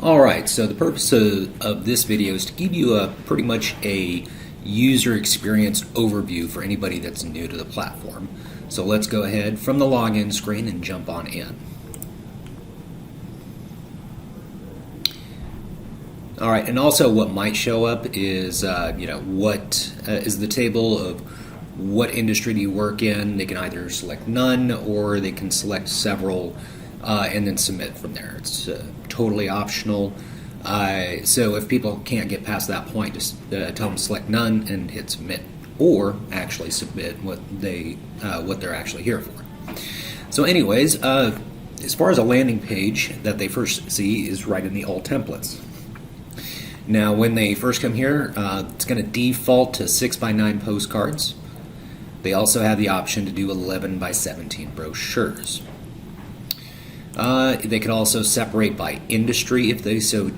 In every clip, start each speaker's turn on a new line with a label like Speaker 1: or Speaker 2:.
Speaker 1: Alright, so the purpose of this video is to give you pretty much a user experience overview for anybody that's new to the platform. So let's go ahead from the login screen and jump on in. Alright, and also what might show up is what is the table of what industry do you work in. They can either select none or they can select several and then submit from there. It's totally optional. So if people can't get past that point, just tell them to select none and hit submit, or actually submit what they're actually here for. So anyways, as far as a landing page that they first see is right in the all templates. Now when they first come here, it's going to default to 6x9 postcards. They also have the option to do 11x17 brochures. They could also separate by industry if they so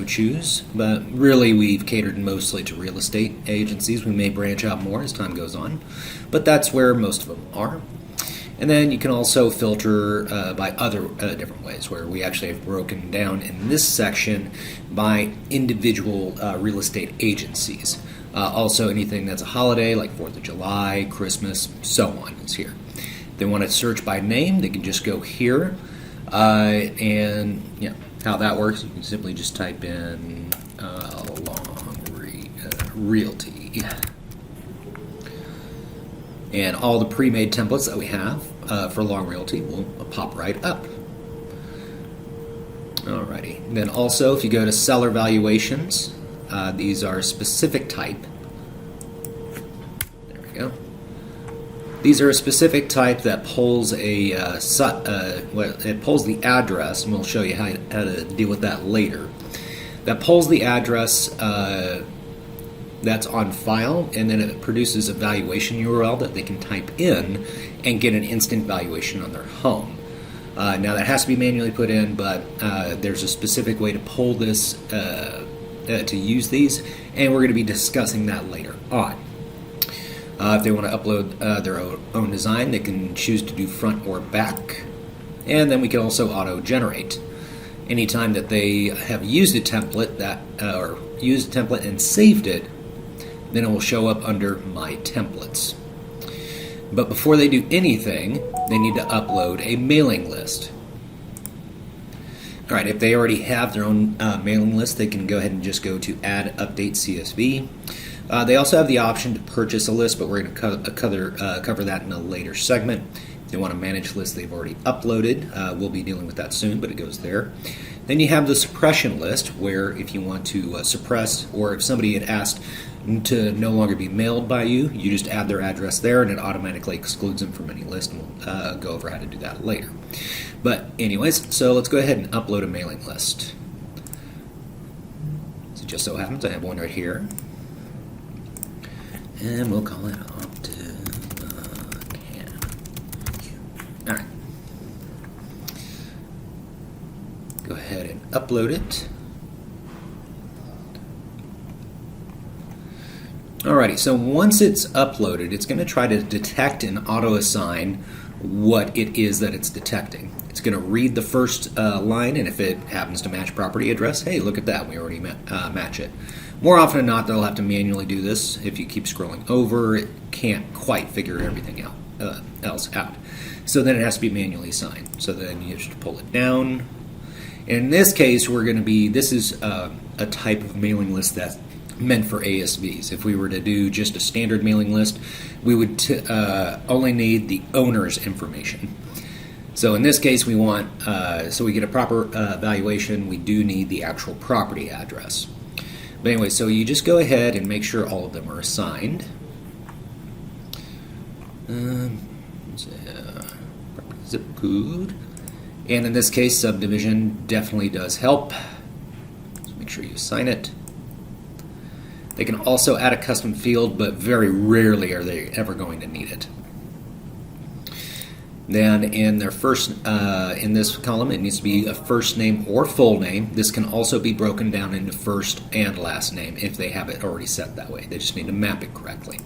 Speaker 1: choose, but really we've catered mostly to real estate agencies. We may branch out more as time goes on, but that's where most of them are. And then you can also filter by other different ways, where we actually have broken down in this section by individual real estate agencies. Also anything that's a holiday like 4th of July, Christmas, so on is here. If they want to search by name, they can just go here. And how that works, you can simply just type in Realty. And all the pre-made templates that we have for Long Realty will pop right up. Alrighty. Then also, if you go to seller valuations, these are specific type. There we go. These are a specific type that pulls it pulls the address, and we'll show you how to deal with that later. That pulls the address that's on file, and then it produces a valuation URL that they can type in and get an instant valuation on their home. Now that has to be manually put in, but there's a specific way to pull this to use these, and we're going to be discussing that later on. If they want to upload their own design, they can choose to do front or back. And then we can also auto-generate. Anytime that they have used a template or used a template and saved it, then it will show up under My Templates. But before they do anything, they need to upload a mailing list. Alright, if they already have their own mailing list, they can go ahead and just go to Add Update CSV. They also have the option to purchase a list, but we're going to cover that in a later segment. If they want to manage lists they've already uploaded, we'll be dealing with that soon, but it goes there. Then you have the suppression list, where if you want to suppress, or if somebody had asked to no longer be mailed by you, you just add their address there and it automatically excludes them from any list, and we'll go over how to do that later. But anyways, so let's go ahead and upload a mailing list. So it just so happens I have one right here. And we'll call it Opticam. Alright. Go ahead and upload it. Alrighty, so once it's uploaded, it's going to try to detect and auto-assign what it is that it's detecting. It's going to read the first line, and if it happens to match property address, hey, look at that, we already match it. More often than not, they'll have to manually do this. If you keep scrolling over, it can't quite figure everything else out. So then it has to be manually assigned. So then you just pull it down. In this case, this is a type of mailing list that's meant for ASVs. If we were to do just a standard mailing list, we would only need the owner's information. So in this case, we want, so we get a proper valuation, we do need the actual property address. But anyway, so you just go ahead and make sure all of them are assigned. Zip code. And in this case, subdivision definitely does help. So make sure you assign it. They can also add a custom field, but very rarely are they ever going to need it. Then in their in this column, it needs to be a first name or full name. This can also be broken down into first and last name if they have it already set that way. They just need to map it correctly.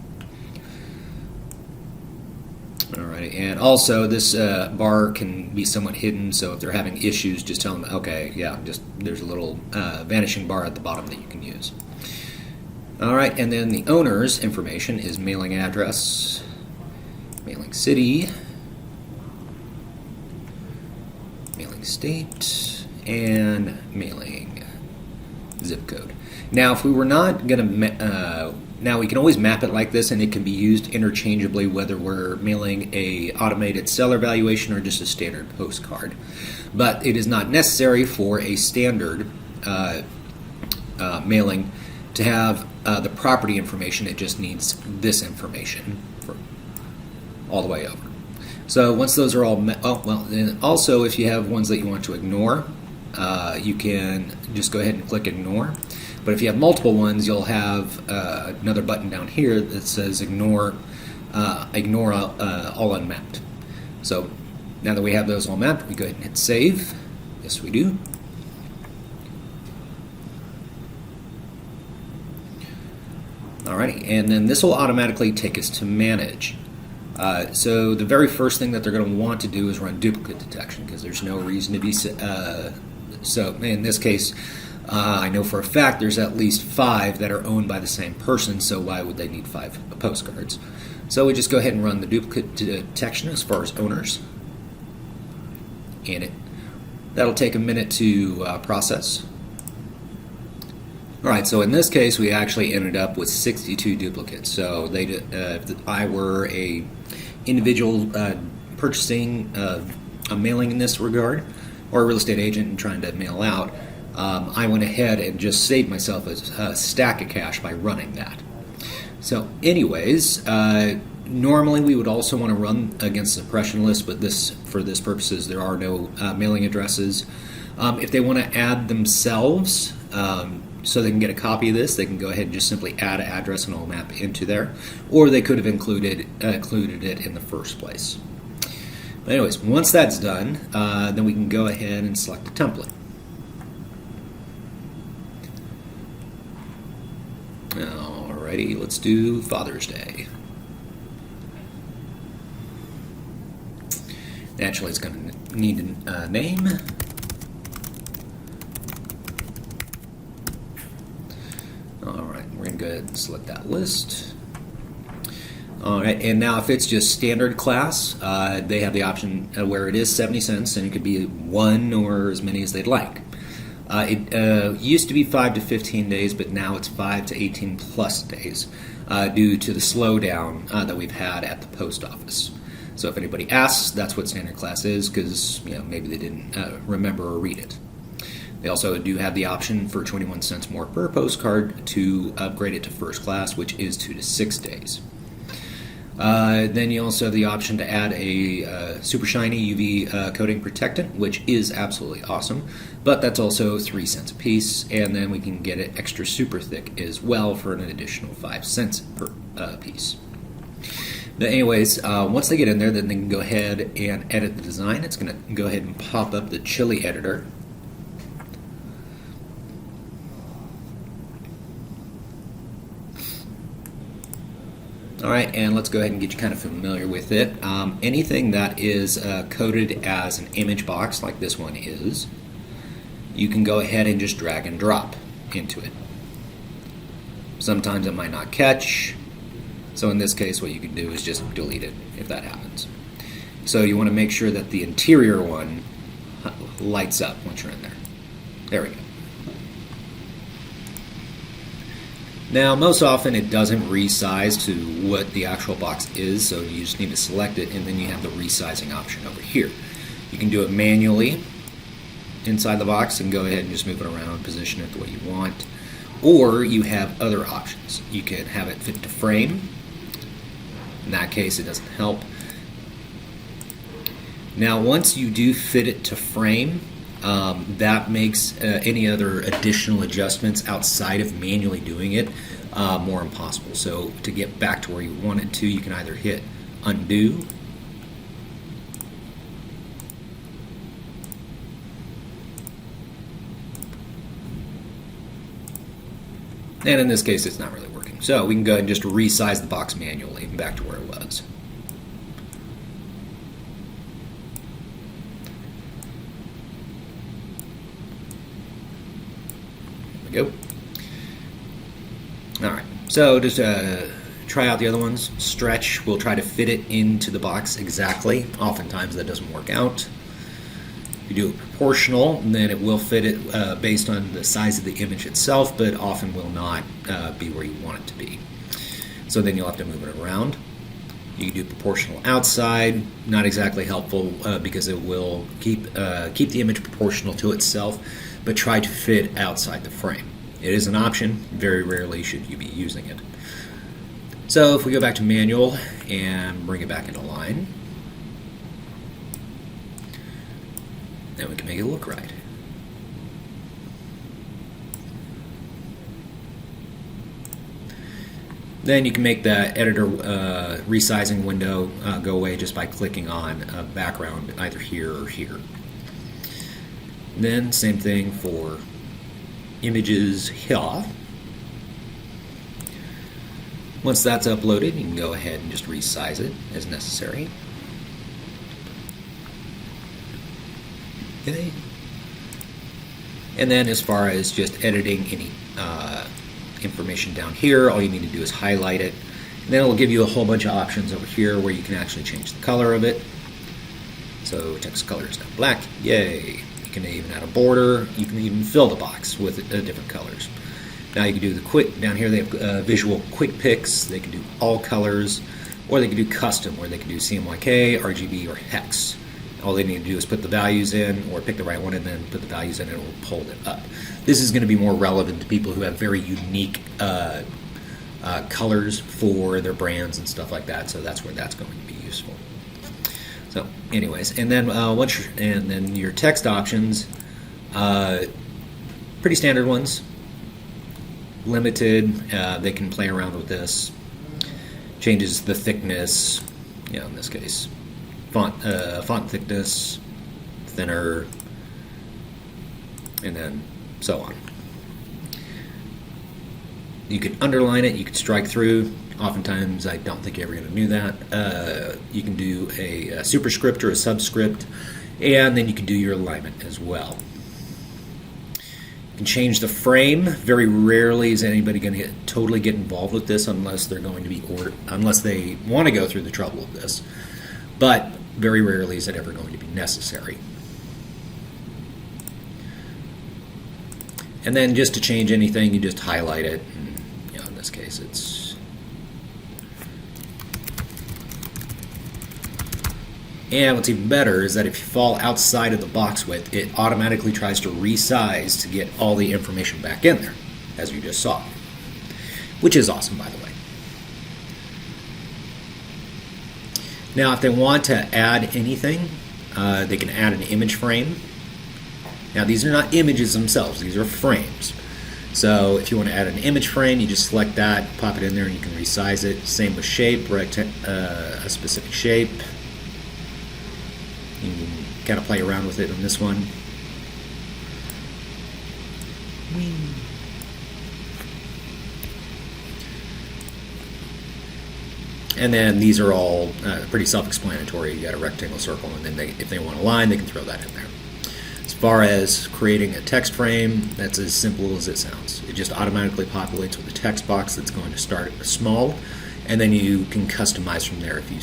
Speaker 1: Alrighty, and also this bar can be somewhat hidden, so if they're having issues, just tell them, okay, yeah, just there's a little vanishing bar at the bottom that you can use. Alright, and then the owner's information is mailing address, mailing city, mailing state, and mailing zip code. Now, if we were not going to, now we can always map it like this, and it can be used interchangeably whether we're mailing a automated seller valuation or just a standard postcard. But it is not necessary for a standard mailing to have the property information. It just needs this information for all the way over. So once those are all and also if you have ones that you want to ignore, you can just go ahead and click ignore. But if you have multiple ones, you'll have another button down here that says ignore all unmapped. So now that we have those all mapped, we go ahead and hit save. Yes, we do. Alrighty, and then this will automatically take us to manage. So the very first thing that they're going to want to do is run duplicate detection, because there's no reason to be so in this case, I know for a fact there's at least 5 that are owned by the same person, so why would they need 5 postcards? So we just go ahead and run the duplicate detection as far as owners. And that'll take a minute to process. Alright, so in this case we actually ended up with 62 duplicates. So they, if I were a individual purchasing a mailing in this regard, or a real estate agent and trying to mail out, I went ahead and just saved myself a stack of cash by running that. So anyways, normally we would also want to run against suppression list, but for this purposes there are no mailing addresses. If they want to add themselves, so they can get a copy of this, they can go ahead and just simply add an address and it'll map into there, or they could have included it in the first place. But anyways, once that's done, then we can go ahead and select a template. Alrighty, let's do Father's Day. Naturally, it's going to need a name. Alright, we're going to go ahead and select that list. Alright, and now if it's just standard class, they have the option where it is 70 cents, and it could be 1 or as many as they'd like. It used to be 5 to 15 days, but now it's 5 to 18 plus days due to the slowdown that we've had at the post office. So if anybody asks, that's what standard class is, because maybe they didn't remember or read it. They also do have the option for 21 cents more per postcard to upgrade it to first class, which is 2 to 6 days. Then you also have the option to add a super shiny UV coating protectant, which is absolutely awesome, but that's also 3 cents a piece, and then we can get it extra super thick as well for an additional 5 cents per piece. But anyways, once they get in there, then they can go ahead and edit the design. It's going to go ahead and pop up the Chili editor. Alright, and let's go ahead and get you kind of familiar with it. Anything that is coded as an image box, like this one is, you can go ahead and just drag and drop into it. Sometimes it might not catch, so in this case what you can do is just delete it if that happens. So you want to make sure that the interior one lights up once you're in there. There we go. Now, most often it doesn't resize to what the actual box is, so you just need to select it, and then you have the resizing option over here. You can do it manually inside the box and go ahead and just move it around, position it the way you want. Or you have other options. You can have it fit to frame. In that case, it doesn't help. Now, once you do fit it to frame, that makes any other additional adjustments outside of manually doing it more impossible. So to get back to where you want it to, you can either hit undo, and in this case it's not really working. So we can go ahead and just resize the box manually back to where it was. we go. All right, so just try out the other ones. Stretch, we'll try to fit it into the box exactly. Oftentimes that doesn't work out. If you do it proportional, then it will fit it based on the size of the image itself, but often will not be where you want it to be. So then you'll have to move it around. You can do proportional outside, not exactly helpful because it will keep the image proportional to itself, but try to fit outside the frame. It is an option. Very rarely should you be using it. So if we go back to manual and bring it back into line, then we can make it look right. Then you can make the editor resizing window go away just by clicking on a background either here or here. Then same thing for images here. Once that's uploaded, you can go ahead and just resize it as necessary. Okay. And then as far as just editing any information down here, all you need to do is highlight it. And then it will give you a whole bunch of options over here where you can actually change the color of it. So text color is now black. Yay. You can even add a border. You can even fill the box with different colors. Now you can do the quick, down here they have visual quick picks. They can do all colors, or they can do custom, where they can do CMYK, RGB, or hex. All they need to do is put the values in, or pick the right one and then put the values in, and it will pull it up. This is going to be more relevant to people who have very unique colors for their brands and stuff like that, so that's where that's going to be useful. So anyways, and then then your text options, pretty standard ones. Limited, they can play around with this. Changes the thickness, in this case, font thickness, thinner, and then so on. You can underline it, you can strike through. Oftentimes, I don't think you're ever going to do that. You can do a superscript or a subscript, and then you can do your alignment as well. You can change the frame. Very rarely is anybody going to totally get involved with this unless they're going to be unless they want to go through the trouble of this. But very rarely is it ever going to be necessary. And then just to change anything, you just highlight it. And, in this case, it's. And what's even better is that if you fall outside of the box width, it automatically tries to resize to get all the information back in there, as you just saw. Which is awesome, by the way. Now, if they want to add anything, they can add an image frame. Now, these are not images themselves, these are frames. So if you want to add an image frame, you just select that, pop it in there, and you can resize it. Same with shape, a specific shape. You can kind of play around with it on this one. And then these are all pretty self-explanatory. You got a rectangle, circle, and then if they want a line, they can throw that in there. As far as creating a text frame, that's as simple as it sounds. It just automatically populates with a text box that's going to start small, and then you can customize from there if you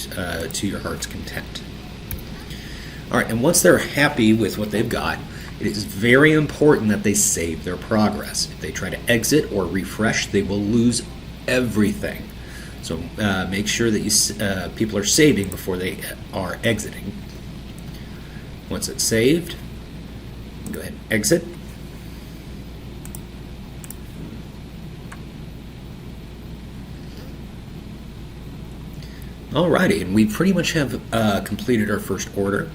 Speaker 1: to your heart's content. All right, and once they're happy with what they've got, it is very important that they save their progress. If they try to exit or refresh, they will lose everything. So make sure that people are saving before they are exiting. Once it's saved, go ahead and exit. Alrighty, and we pretty much have completed our first order.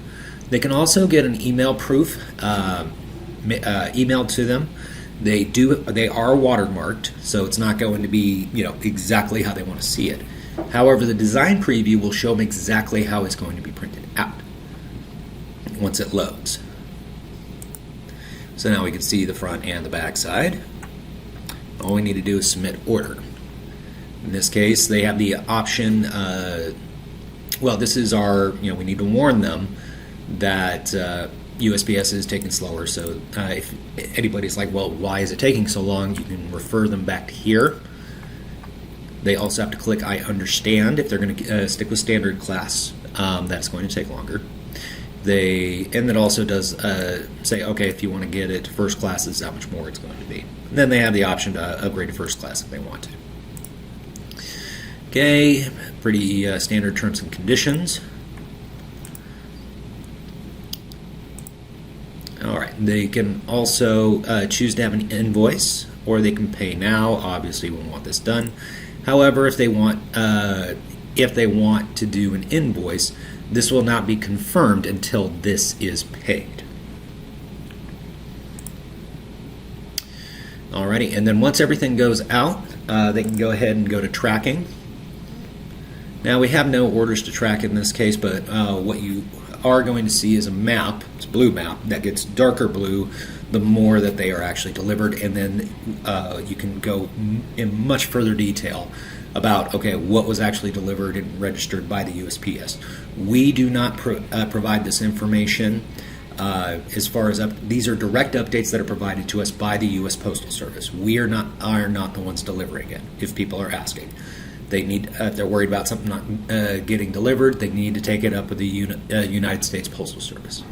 Speaker 1: They can also get an email proof emailed to them. They are watermarked, so it's not going to be exactly how they want to see it. However, the design preview will show them exactly how it's going to be printed out once it loads. So now we can see the front and the back side. All we need to do is submit order. In this case, they have the option. This is our. We need to warn them that USPS is taking slower. So if anybody's like, well, why is it taking so long, you can refer them back to here. They also have to click I understand if they're going to stick with standard class. That's going to take longer. And it also does say, okay, if you want to get it to first class, this is how much more it's going to be. And then they have the option to upgrade to first class if they want to. Okay, pretty standard terms and conditions. All right, they can also choose to have an invoice, or they can pay now. Obviously, we want this done. However, if they want to do an invoice, this will not be confirmed until this is paid. Alrighty, and then once everything goes out, they can go ahead and go to tracking. Now we have no orders to track in this case, but what you are going to see is a map. It's a blue map that gets darker blue the more that they are actually delivered, and then you can go in much further detail about, okay, what was actually delivered and registered by the USPS. We do not provide this information as far as these are direct updates that are provided to us by the U.S. Postal Service. We are not the ones delivering it, if people are asking. They need, if they're worried about something not getting delivered, they need to take it up with the United States Postal Service.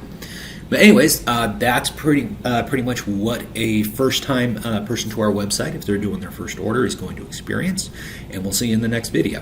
Speaker 1: But anyways, that's pretty much what a first-time person to our website, if they're doing their first order, is going to experience. And we'll see you in the next video.